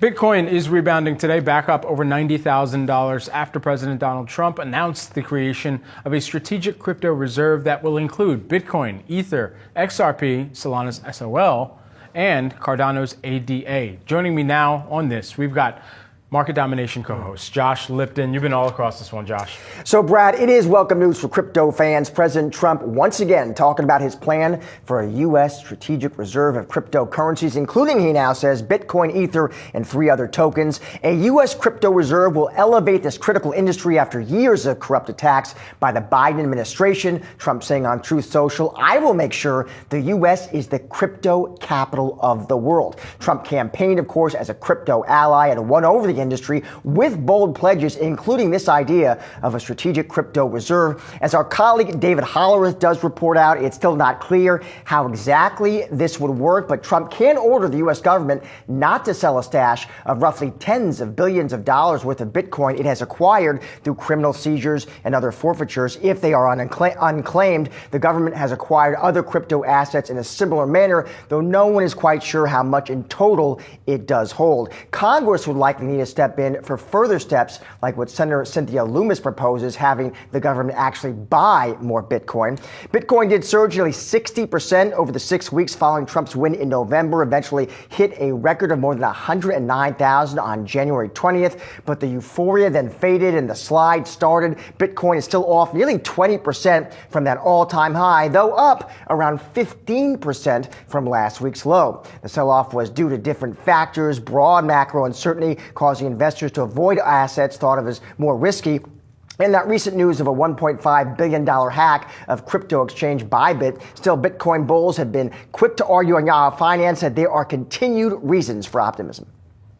Bitcoin is rebounding today, back up over $90,000 after President Donald Trump announced the creation of a strategic crypto reserve that will include Bitcoin, Ether, XRP, Solana's SOL, and Cardano's ADA. Joining me now on this, we've got Market Domination co-host Josh Lipton. You've been all across this one, Josh. So, Brad, it is welcome news for crypto fans. President Trump once again talking about his plan for a U.S. strategic reserve of cryptocurrencies, including, he now says, Bitcoin, Ether, and 3 other tokens. A U.S. crypto reserve will elevate this critical industry after years of corrupt attacks by the Biden administration. Trump saying on Truth Social, "I will make sure the U.S. is the crypto capital of the world." Trump campaigned, of course, as a crypto ally and won over the industry with bold pledges, including this idea of a strategic crypto reserve. As our colleague David Hollerith does report out, it's still not clear how exactly this would work, but Trump can order the U.S. government not to sell a stash of roughly tens of billions of dollars worth of Bitcoin it has acquired through criminal seizures and other forfeitures if they are unclaimed. The government has acquired other crypto assets in a similar manner, though no one is quite sure how much in total it does hold. Congress would likely need to step in for further steps like what Senator Cynthia Lummis proposes, having the government actually buy more Bitcoin. Bitcoin did surge nearly 60% over the 6 weeks following Trump's win in November, eventually hit a record of more than 109,000 on January 20th, but the euphoria then faded and the slide started. Bitcoin is still off nearly 20% from that all-time high, though up around 15% from last week's low. The sell-off was due to different factors, broad macro uncertainty causing investors to avoid assets thought of as more risky, and that recent news of a $1.5 billion hack of crypto exchange Bybit. Still, Bitcoin bulls have been quick to argue on Yahoo Finance that there are continued reasons for optimism.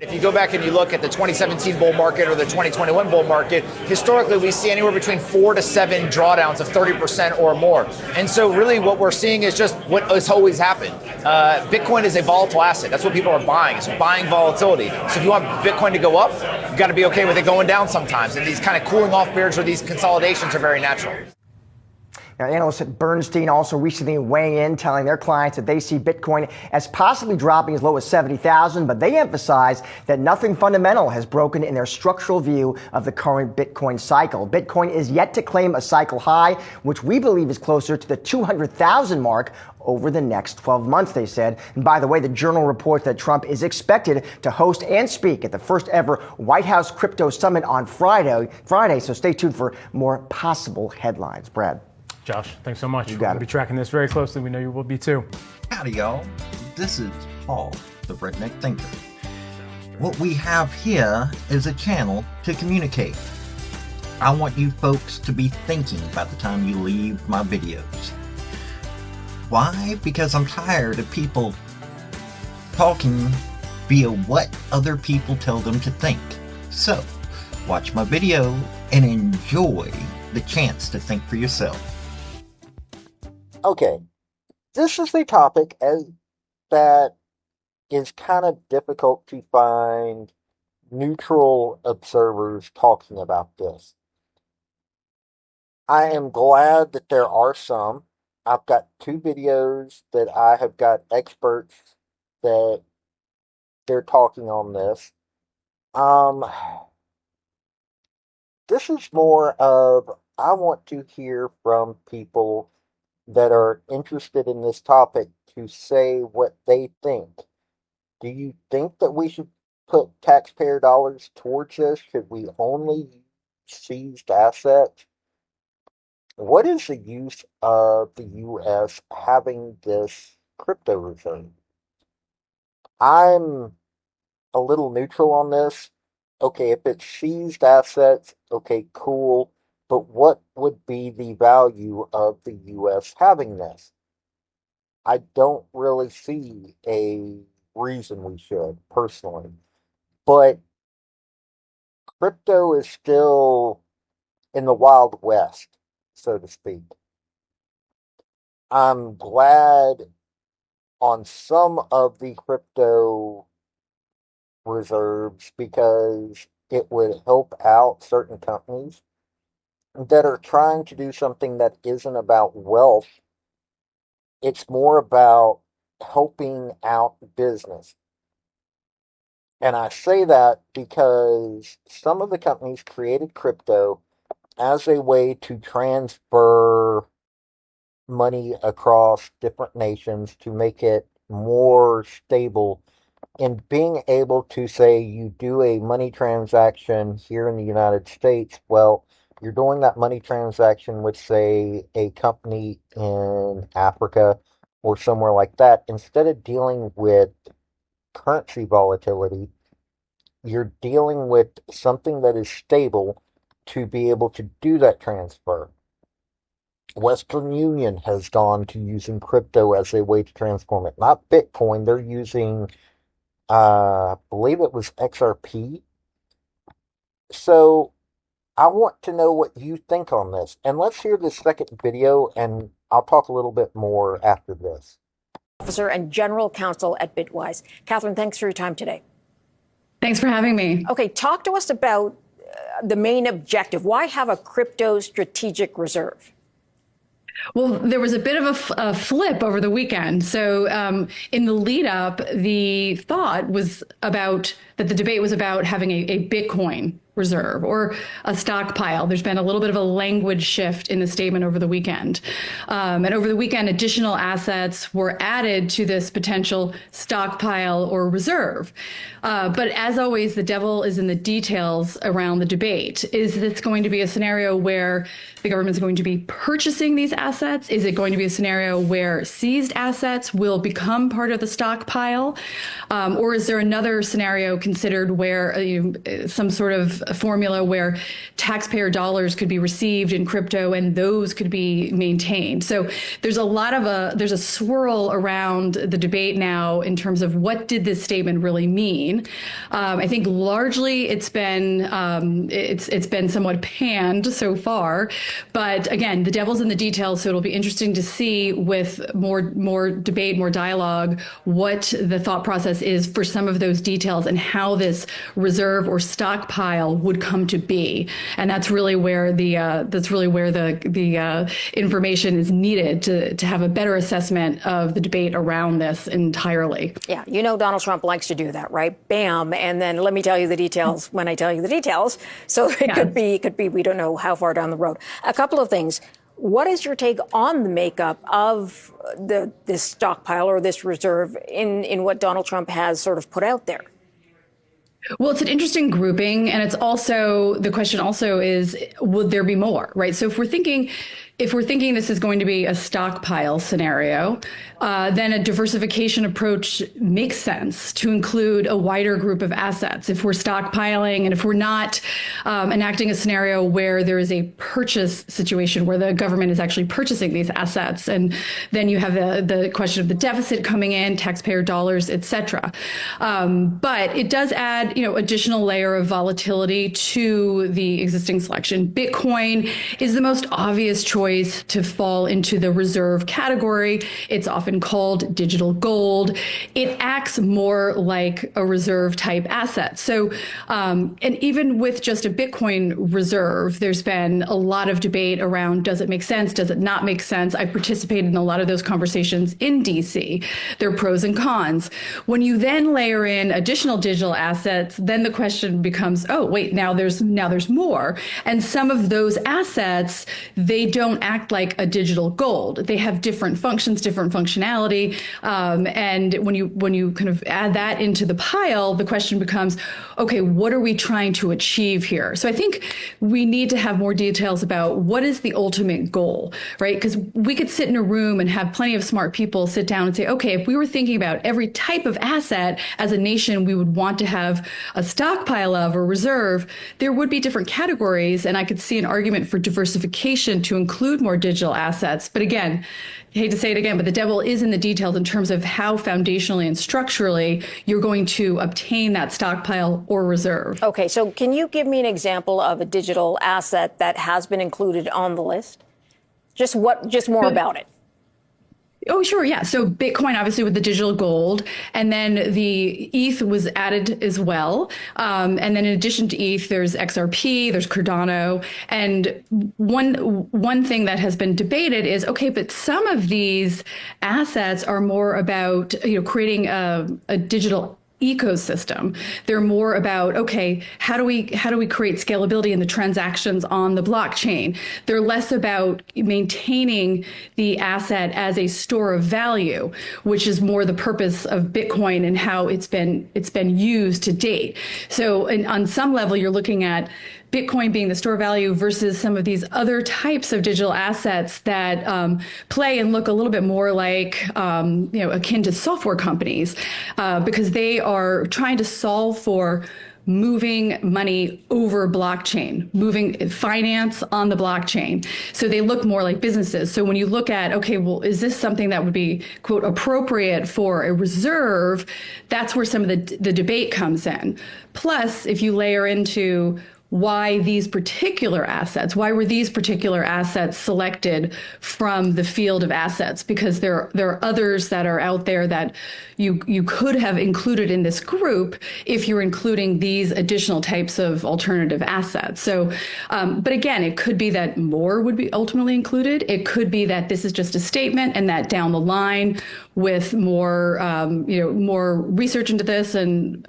If you go back and you look at the 2017 bull market or the 2021 bull market, historically we see anywhere between 4 to 7 drawdowns of 30% or more. And so really what we're seeing is just what has always happened. Bitcoin is a volatile asset. That's what people are buying. It's buying volatility. So if you want Bitcoin to go up, you've got to be okay with it going down sometimes. And these kind of cooling off periods or these consolidations are very natural. Now, analysts at Bernstein also recently weighing in, telling their clients that they see Bitcoin as possibly dropping as low as 70,000, but they emphasize that nothing fundamental has broken in their structural view of the current Bitcoin cycle. Bitcoin is yet to claim a cycle high, which we believe is closer to the 200,000 mark over the next 12 months, they said. And by the way, the Journal reports that Trump is expected to host and speak at the first ever White House Crypto Summit on Friday, so stay tuned for more possible headlines. Brad. Josh, thanks so much. You We're got going to it. be tracking this very closely. We know you will be too. Howdy, y'all. This is Paul, the Redneck Thinker. What we have here is a channel to communicate. I want you folks to be thinking by the time you leave my videos. Why? Because I'm tired of people talking via what other people tell them to think. So, watch my video and enjoy the chance to think for yourself. Okay, this is the topic that is kind of difficult to find neutral observers talking about this. I am glad that there are some. I've got 2 videos that I have got experts that they're talking on this. This is more of, I want to hear from people that are interested in this topic to say what they think. Do you think that we should put taxpayer dollars towards this? Should we only use seized assets? What is the use of the U.S. having this crypto reserve? I'm a little neutral on this. Okay, if it's seized assets, okay, cool. But what would be the value of the U.S. having this? I don't really see a reason we should, personally. But crypto is still in the Wild West, so to speak. I'm glad on some of the crypto reserves because it would help out certain companies that are trying to do something that isn't about wealth. It's more about helping out business. And I say that because some of the companies created crypto as a way to transfer money across different nations to make it more stable. And being able to say you do a money transaction here in the United States, well, you're doing that money transaction with, say, a company in Africa or somewhere like that. Instead of dealing with currency volatility, you're dealing with something that is stable to be able to do that transfer. Western Union has gone to using crypto as a way to transform it. Not Bitcoin, they're using, I believe it was XRP. So I want to know what you think on this. And let's hear the second video, and I'll talk a little bit more after this. Officer and General Counsel at Bitwise. Catherine, thanks for your time today. Thanks for having me. Okay, talk to us about the main objective. Why have a crypto strategic reserve? Well, there was a bit of a flip over the weekend. So in the lead up, the thought was about that the debate was about having a Bitcoin reserve or a stockpile. There's been a little bit of a language shift in the statement over the weekend. And over the weekend, additional assets were added to this potential stockpile or reserve. But as always, the devil is in the details around the debate. Is this going to be a scenario where the government's going to be purchasing these assets? Is it going to be a scenario where seized assets will become part of the stockpile? Or is there another scenario considered where some sort of formula where taxpayer dollars could be received in crypto and those could be maintained? So there's a lot of there's a swirl around the debate now in terms of what did this statement really mean. I think largely it's been somewhat panned so far, but again, the devil's in the details. So it'll be interesting to see with more debate, more dialogue, what the thought process is for some of those details and how this reserve or stockpile would come to be. And that's really where the information is needed to have a better assessment of the debate around this entirely. Yeah, you know Donald Trump likes to do that, right? Bam, and then let me tell you the details when I tell you the details. So it could be we don't know how far down the road. A couple of things. What is your take on the makeup of this stockpile or this reserve in what Donald Trump has sort of put out there? Well, it's an interesting grouping, and it's also the question also is, would there be more, right? So if we're thinking this is going to be a stockpile scenario, then a diversification approach makes sense to include a wider group of assets. If we're stockpiling and if we're not enacting a scenario where there is a purchase situation where the government is actually purchasing these assets, and then you have the question of the deficit coming in, taxpayer dollars, et cetera. But it does add, additional layer of volatility to the existing selection. Bitcoin is the most obvious choice to fall into the reserve category. It's often called digital gold. It acts more like a reserve type asset. So, and even with just a Bitcoin reserve, there's been a lot of debate around, does it make sense? Does it not make sense? I participated in a lot of those conversations in DC. There are pros and cons. When you then layer in additional digital assets, then the question becomes, oh, wait, now there's more. And some of those assets, they don't act like a digital gold. They have different functions, different functionality. And when you kind of add that into the pile, the question becomes, okay, what are we trying to achieve here? So I think we need to have more details about what is the ultimate goal, right? Because we could sit in a room and have plenty of smart people sit down and say, okay, if we were thinking about every type of asset as a nation we would want to have a stockpile of or reserve, there would be different categories. And I could see an argument for diversification to include more digital assets. But again, I hate to say it again, but the devil is in the details in terms of how foundationally and structurally you're going to obtain that stockpile or reserve. Okay, so can you give me an example of a digital asset that has been included on the list? Just more about it. Oh, sure. Yeah. So Bitcoin, obviously, with the digital gold, and then the ETH was added as well. And then in addition to ETH, there's XRP, there's Cardano. And one thing that has been debated is, okay, but some of these assets are more about, creating a digital ecosystem. They're more about, okay, how do we create scalability in the transactions on the blockchain? They're less about maintaining the asset as a store of value, which is more the purpose of Bitcoin and how it's been used to date. So on some level, you're looking at Bitcoin being the store value versus some of these other types of digital assets that play and look a little bit more like, akin to software companies, because they are trying to solve for moving money over blockchain, moving finance on the blockchain. So they look more like businesses. So when you look at, okay, well, is this something that would be, quote, appropriate for a reserve? That's where some of the debate comes in. Plus, if you layer into why were these particular assets selected from the field of assets? Because there are others that are out there that you could have included in this group if you're including these additional types of alternative assets. So, but again, it could be that more would be ultimately included. It could be that this is just a statement and that down the line with more, more research into this and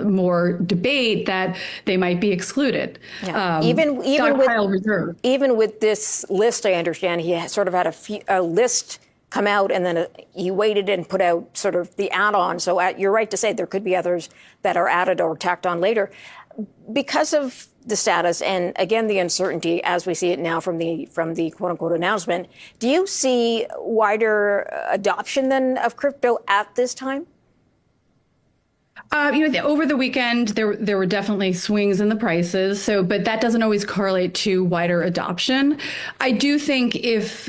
more debate that they might be excluded. Yeah. Even with this list, I understand he sort of had a list come out, and then he waited and put out sort of the add-on. So you're right to say there could be others that are added or tacked on later. Because of the status and, again, the uncertainty as we see it now from the quote-unquote announcement, do you see wider adoption then of crypto at this time? Over the weekend, there were definitely swings in the prices. So, but that doesn't always correlate to wider adoption. I do think if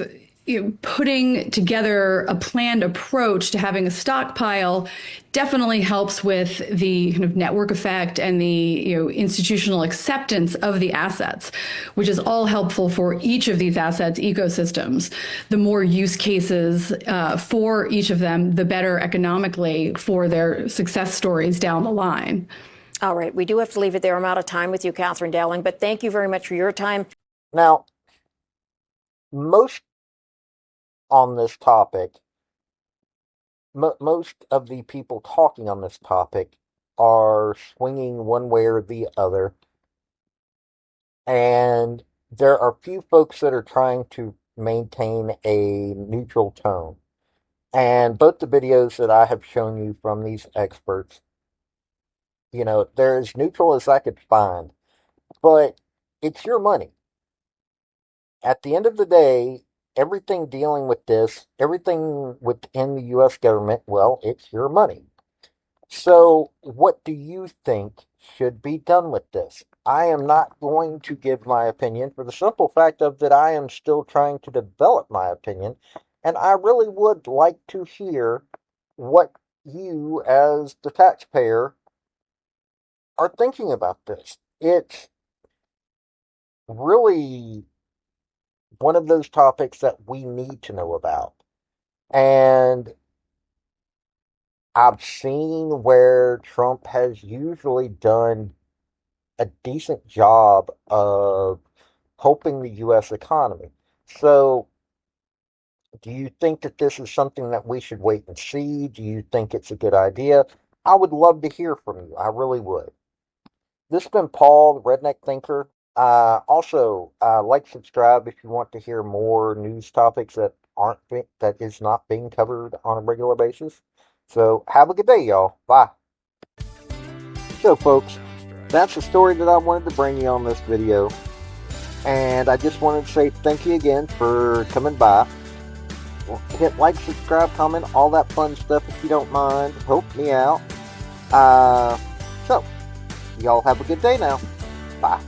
putting together a planned approach to having a stockpile definitely helps with the kind of network effect and the institutional acceptance of the assets, which is all helpful for each of these assets ecosystems. The more use cases for each of them, the better economically for their success stories down the line. All right. We do have to leave it there. I'm out of time with you, Catherine Dowling, but thank you very much for your time. Now, most on this topic, most of the people talking on this topic are swinging one way or the other, and there are few folks that are trying to maintain a neutral tone. And both the videos that I have shown you from these experts, they're as neutral as I could find, but it's your money. At the end of the day, everything dealing with this, everything within the U.S. government, well, it's your money. So what do you think should be done with this? I am not going to give my opinion for the simple fact of that I am still trying to develop my opinion, and I really would like to hear what you, as the taxpayer, are thinking about this. It's really one of those topics that we need to know about. And I've seen where Trump has usually done a decent job of helping the U.S. economy. So, do you think that this is something that we should wait and see? Do you think it's a good idea? I would love to hear from you. I really would. This has been Paul, the Redneck Thinker. Also, like, subscribe if you want to hear more news topics that is not being covered on a regular basis. So, have a good day, y'all. Bye. So, folks, that's the story that I wanted to bring you on this video. And I just wanted to say thank you again for coming by. Hit like, subscribe, comment, all that fun stuff if you don't mind. Help me out. So, y'all have a good day now. Bye.